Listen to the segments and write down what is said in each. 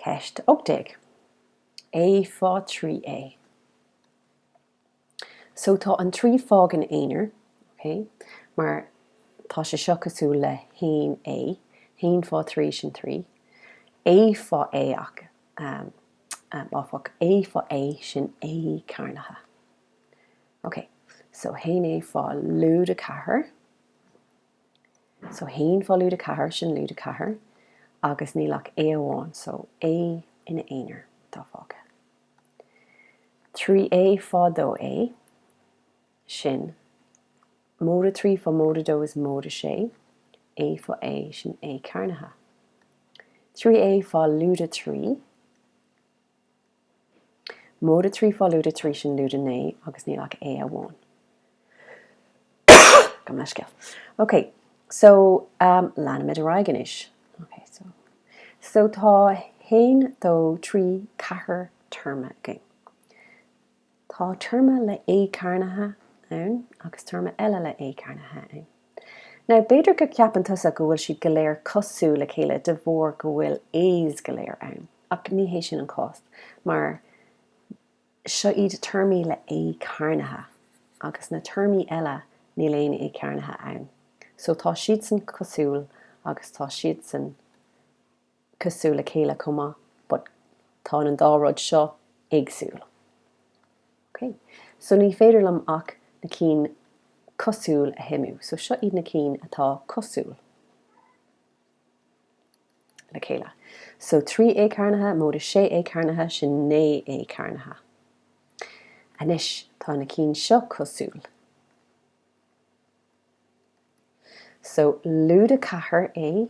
ceist ochtaig. A fá 3A. So tá an 3 fág in éonar, okay? Maar tá sé seo cosúil le 1A, 1 fá 3 sin 3. A fá A ach áfach A fá A sin A carnatha. Okay, so 1A fá lúd a cathair. So 1 fá lúd a cathair sin lúd a cathair, agus nílach A amháin, so A ina éonar tá fága. 3A fá 2A sin móda 3 fá móda 2 is móda 6. A fá A sin A carnatha. 3A fá lúda 3. Móda 3 fá lúda 3 sin lúda 9 agus nílach A amháin. Go leis ceall. Okay, so leanimid a raigeis. Okay, so tá 1, 2, 3 cathair terma again. Tá terma le A carnatha ann, agus terma eile le A carnatha ann. Now, beidir go ceapan tusa go bhfuil siad go léir cosú le chéile de bhór go bhfuil A's go léir ann, ach ní hé sin an cost, mar seo iad termí le A carnatha, agus na termí eile ní léon A carnatha ann. So tá siad san cosúil agus tá siad san cosú le chéile comá, but tá an dáróid seo éagsúil. Okay, so ní féidir lam ach na cín cosúil a himú. So seo iad na cín atá cosúil le chéile. So 3A carnatha móda 6A carnatha sin 9A carnatha. Anis tá na cín seo cosúil. So lúda cathair A,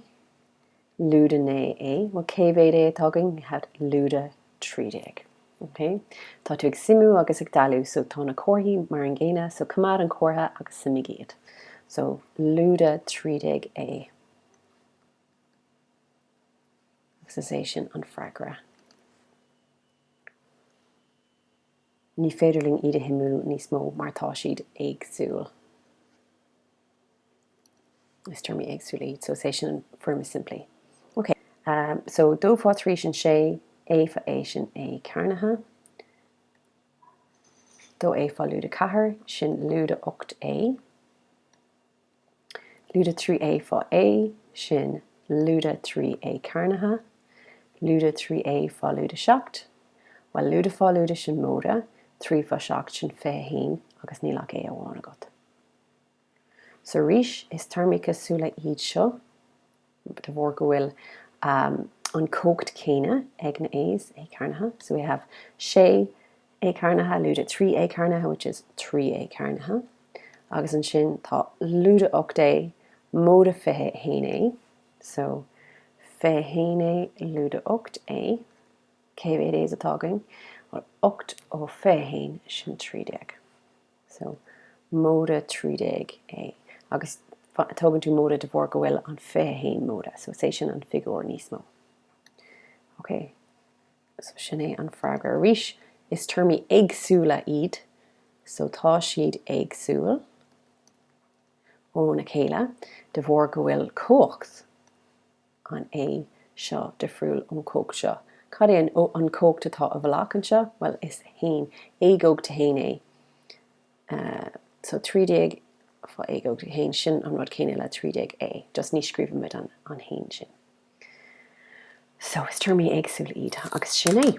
lúda 9A. Well, cévéad é atágain had lúda 3. Okay? Tá tú ag simú agus ag dalú, so tá na cóthaí mar an ggéine, so cumad an cótha agus simigéad. So lúda 3A. Agus is é sin an freagra. Ní féidirling iad a himú níos mó mar tá siad éagsúil. Is termí éagsúil iad, so sé sin an forma simply. Okay, so 2 fá 3 sin 6, A fá A sin A carnatha. 2A fá lúda cathair sin lúda 8A. Lúda 3A fá A sin lúda 3A carnatha. Lúda 3A fá lúda 7. Well, lúda fá lúda sin móda, 3 fá 7 sin 15 agus nílach A amháin agat. So ríis is termica súla iad seo, de bhór go bhfuil an cócht céine ag na A's, A carnatha. So we have 6 A carnatha, lúda 3A carnatha, which is 3A carnatha. Agus an sin tá lúda 8A, móda 15A. So 15A lúda 8A. Cévéad é atágain. Well, 8 ó 15 sin 30. So móda 30A. Agus tógann tú móda de bhór go bhfuil an 15 móda. So sé sin an figúr níos mó. Okay, so sin é an freagra. Ríis is termí éagsúla iad, so tá siad éagsúil ó na chéile de bhór go bhfuil cócht an A seo de friúil an cócht seo. Cad é an cócht atá a bhláach an seo? Well, is hain éagóg to hain é. So 30 fá éagóg to hain sin an rud céine le 30A. Just ní scríbimid an hain sin. So is termí éagsúil iad agus sin é.